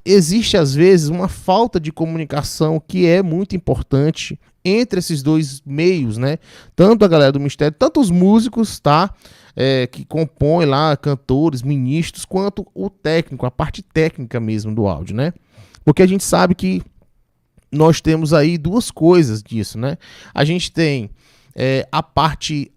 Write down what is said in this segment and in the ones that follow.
existe às vezes uma falta de comunicação que é muito importante entre esses dois meios, né? Tanto a galera do ministério, tanto os músicos, tá? Que compõem lá, cantores, ministros, quanto o técnico, a parte técnica mesmo do áudio, né? Porque a gente sabe que nós temos aí duas coisas disso, né? A gente tem a parte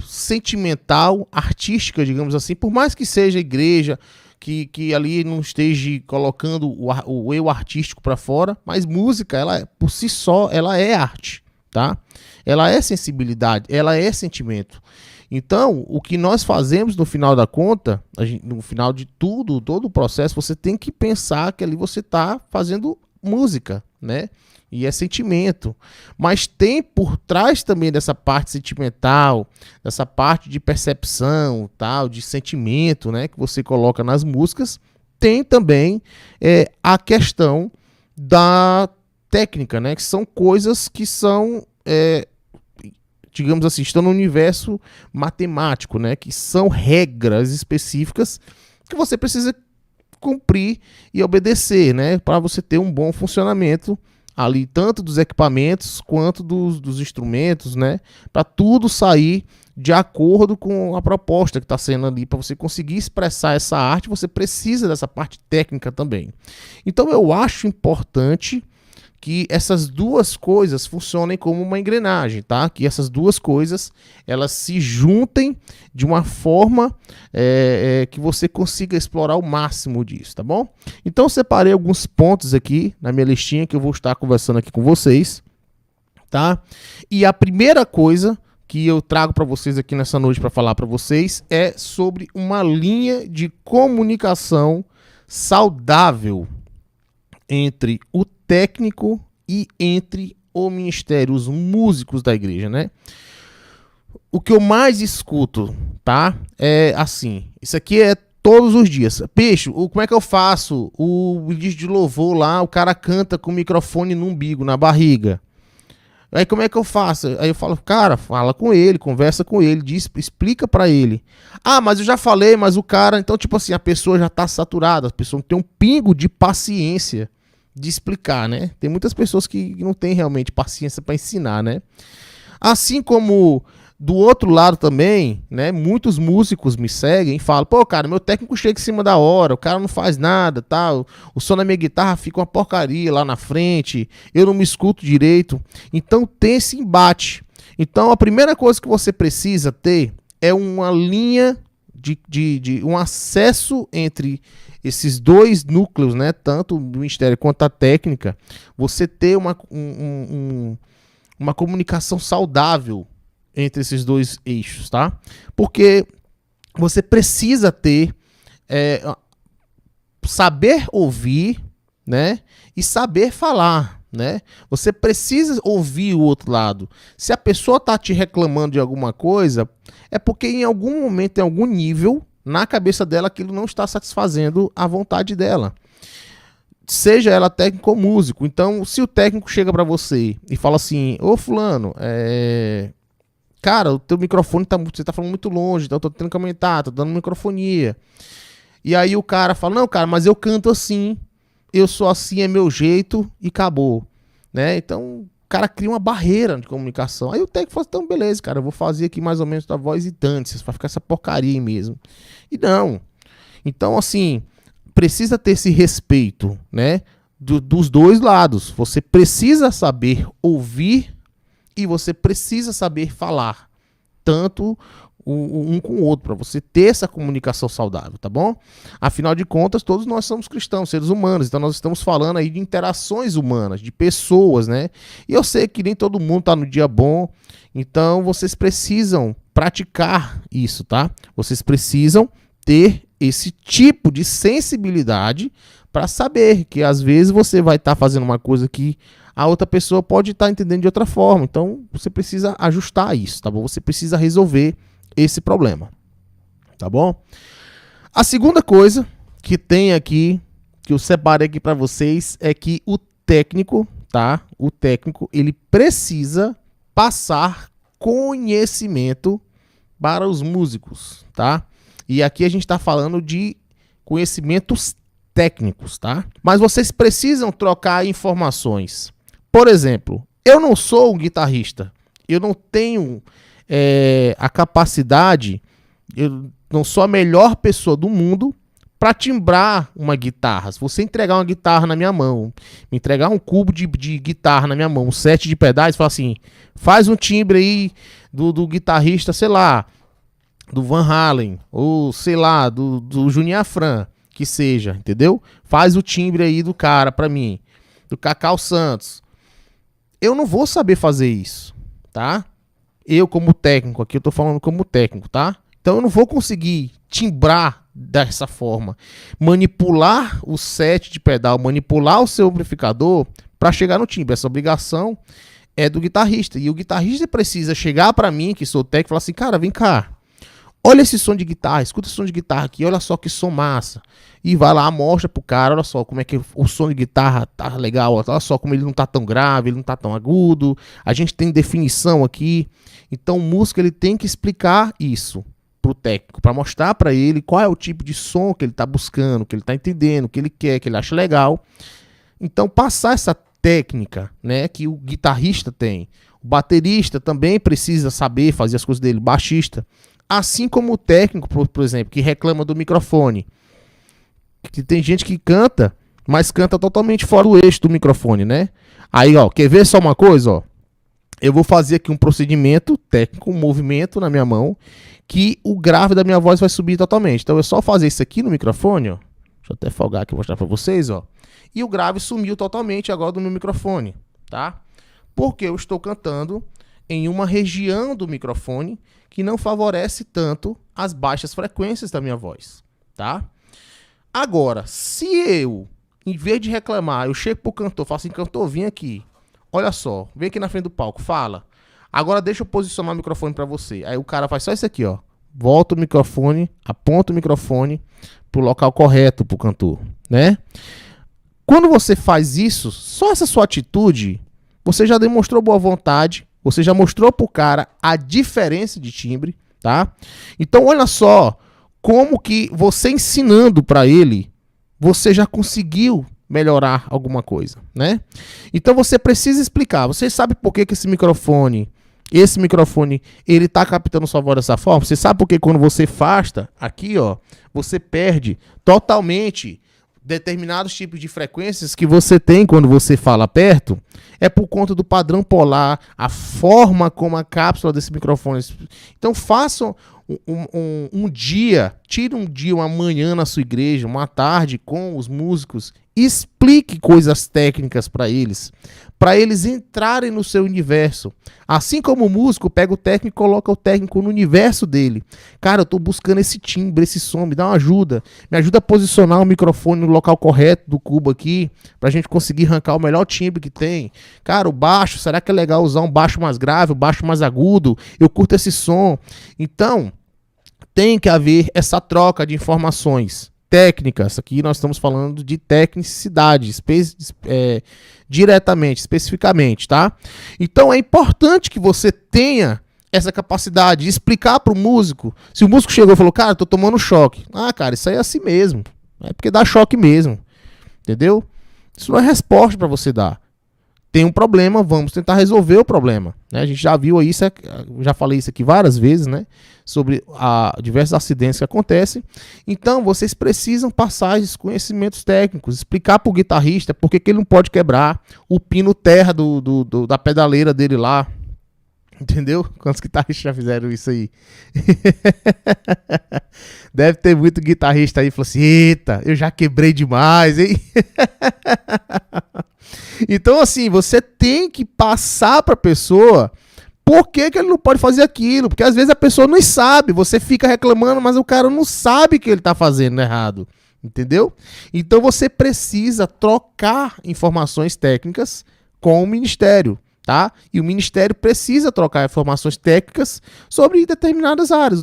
sentimental, artística, digamos assim, por mais que seja igreja, que ali não esteja colocando o eu artístico para fora, mas música, ela por si só, ela é arte, tá? Ela é sensibilidade, ela é sentimento. Então, o que nós fazemos no final da conta, no final de tudo, todo o processo, você tem que pensar que ali você está fazendo música, né? E é sentimento. Mas tem por trás também dessa parte sentimental, dessa parte de percepção, tal, de sentimento, né, que você coloca nas músicas, tem também a questão da técnica, né, que são coisas que são, digamos assim, estão no universo matemático, né, que são regras específicas que você precisa cumprir e obedecer, né, para você ter um bom funcionamento ali, tanto dos equipamentos quanto dos instrumentos, né? Para tudo sair de acordo com a proposta que está sendo ali. Para você conseguir expressar essa arte, você precisa dessa parte técnica também. Então eu acho importante que essas duas coisas funcionem como uma engrenagem, tá? Que essas duas coisas elas se juntem de uma forma que você consiga explorar o máximo disso, tá bom? Então eu separei alguns pontos aqui na minha listinha que eu vou estar conversando aqui com vocês, tá? E a primeira coisa que eu trago para vocês aqui nessa noite para falar para vocês é sobre uma linha de comunicação saudável entre o técnico e entre o ministério, os músicos da igreja, né? O que eu mais escuto, tá? É assim, isso aqui é todos os dias. Peixe, como é que eu faço? O disco de louvor lá, o cara canta com o microfone no umbigo, na barriga. Aí como é que eu faço? Aí eu falo, cara, fala com ele, conversa com ele, explica pra ele. Ah, mas eu já falei, mas o cara... Então, tipo assim, a pessoa já tá saturada, a pessoa não tem um pingo de paciência de explicar, né? Tem muitas pessoas que não têm realmente paciência para ensinar, né? Assim como do outro lado também, né? Muitos músicos me seguem e falam, pô, cara, meu técnico chega em cima da hora, o cara não faz nada, tal. O som da minha guitarra fica uma porcaria lá na frente, eu não me escuto direito. Então tem esse embate. Então a primeira coisa que você precisa ter é uma linha de um acesso entre esses dois núcleos, né, tanto do ministério quanto a técnica, você ter uma comunicação saudável entre esses dois eixos, tá? Porque você precisa ter saber ouvir, né, e saber falar, né? Você precisa ouvir o outro lado. Se a pessoa tá te reclamando de alguma coisa, é porque em algum momento, em algum nível, na cabeça dela, aquilo não está satisfazendo a vontade dela. Seja ela técnico ou músico. Então, se o técnico chega para você e fala assim, ô fulano, cara, o teu microfone você tá falando muito longe, então eu tô tendo que aumentar, tô dando microfonia. E aí o cara fala, não, cara, mas eu canto assim, eu sou assim, é meu jeito e acabou, né? Então o cara cria uma barreira de comunicação. Aí o técnico fala, então beleza, cara, eu vou fazer aqui mais ou menos da voz e dane-se, vai ficar essa porcaria aí mesmo. E não. Então, assim, precisa ter esse respeito, né? Dos dois lados. Você precisa saber ouvir e você precisa saber falar. Tanto um com o outro, para você ter essa comunicação saudável, tá bom? Afinal de contas, todos nós somos cristãos, seres humanos, então nós estamos falando aí de interações humanas, de pessoas, né? E eu sei que nem todo mundo tá no dia bom, então vocês precisam praticar isso, tá? Vocês precisam ter esse tipo de sensibilidade para saber que às vezes você vai estar fazendo uma coisa que a outra pessoa pode estar entendendo de outra forma. Então você precisa ajustar isso, tá bom? Você precisa resolver esse problema, tá bom? A segunda coisa que tem aqui, que eu separei aqui para vocês, é que o técnico, tá? O técnico, ele precisa passar conhecimento para os músicos, tá? E aqui a gente está falando de conhecimentos técnicos, tá? Mas vocês precisam trocar informações. Por exemplo, eu não sou um guitarrista, eu não tenho a capacidade, eu não sou a melhor pessoa do mundo para timbrar uma guitarra. Se você entregar uma guitarra na minha mão, me entregar um cubo de guitarra na minha mão, um set de pedais, fala assim, faz um timbre aí do guitarrista, sei lá, do Van Halen, ou sei lá, do Junior Afran, que seja, entendeu? Faz o timbre aí do cara para mim, do Cacau Santos. Eu não vou saber fazer isso, tá? Eu como técnico, aqui eu tô falando como técnico, tá? Então eu não vou conseguir timbrar dessa forma, manipular o set de pedal, manipular o seu amplificador para chegar no timbre. Essa obrigação é do guitarrista. E o guitarrista precisa chegar para mim, que sou técnico, e falar assim, cara, vem cá, olha esse som de guitarra, escuta esse som de guitarra aqui, olha só que som massa. E vai lá, mostra pro cara, olha só como é que o som de guitarra tá legal, olha só como ele não tá tão grave, ele não tá tão agudo, a gente tem definição aqui. Então o músico ele tem que explicar isso pro técnico, para mostrar para ele qual é o tipo de som que ele tá buscando, que ele tá entendendo, que ele quer, que ele acha legal. Então passar essa técnica, né, que o guitarrista tem. O baterista também precisa saber fazer as coisas dele, o baixista. Assim como o técnico, por exemplo, que reclama do microfone. Que tem gente que canta, mas canta totalmente fora do eixo do microfone, né? Aí, ó, quer ver só uma coisa, ó? Eu vou fazer aqui um procedimento técnico, um movimento na minha mão, que o grave da minha voz vai subir totalmente. Então é só fazer isso aqui no microfone, ó. Deixa eu até folgar aqui e mostrar pra vocês, ó. E o grave sumiu totalmente agora do meu microfone, tá? Porque eu estou cantando em uma região do microfone que não favorece tanto as baixas frequências da minha voz, tá? Agora, se eu, em vez de reclamar, eu chego pro cantor, falo assim, cantor, vem aqui, olha só, vem aqui na frente do palco, fala, agora deixa eu posicionar o microfone pra você. Aí o cara faz só isso aqui, ó, volta o microfone, aponta o microfone pro local correto pro cantor, né? Quando você faz isso, só essa sua atitude, você já demonstrou boa vontade, você já mostrou pro cara a diferença de timbre, tá? Então olha só como que você ensinando para ele, você já conseguiu melhorar alguma coisa, né? Então você precisa explicar. Você sabe por que esse microfone, ele tá captando sua voz dessa forma? Você sabe por que quando você afasta aqui, ó, você perde totalmente determinados tipos de frequências que você tem quando você fala perto? É por conta do padrão polar, a forma como a cápsula desse microfone. Então façam um dia, tire um dia, uma manhã na sua igreja, uma tarde com os músicos, explique coisas técnicas para eles entrarem no seu universo. Assim como o músico pega o técnico e coloca o técnico no universo dele. Cara, eu tô buscando esse timbre, esse som, me dá uma ajuda. Me ajuda a posicionar o microfone no local correto do cubo aqui, pra gente conseguir arrancar o melhor timbre que tem. Cara, o baixo, será que é legal usar um baixo mais grave, um baixo mais agudo? Eu curto esse som. Então, tem que haver essa troca de informações técnicas. Aqui nós estamos falando de tecnicidade, diretamente, especificamente, tá? Então é importante que você tenha essa capacidade de explicar para o músico. Se o músico chegou e falou, cara, tô tomando choque. Ah, cara, isso aí é assim mesmo. É porque dá choque mesmo. Entendeu? Isso não é resposta para você dar. Tem um problema, vamos tentar resolver o problema, né? A gente já viu aí, já falei isso aqui várias vezes, né? Sobre diversos acidentes que acontecem. Então, vocês precisam passar esses conhecimentos técnicos, explicar para o guitarrista por que ele não pode quebrar o pino terra da pedaleira dele lá. Entendeu? Quantos guitarristas já fizeram isso aí? Deve ter muito guitarrista aí que falou assim, eita, eu já quebrei demais, hein? Então, assim, você tem que passar para a pessoa por que ele não pode fazer aquilo. Porque às vezes a pessoa não sabe, você fica reclamando, mas o cara não sabe que ele está fazendo errado. Entendeu? Então você precisa trocar informações técnicas com o ministério, tá? E o ministério precisa trocar informações técnicas sobre determinadas áreas.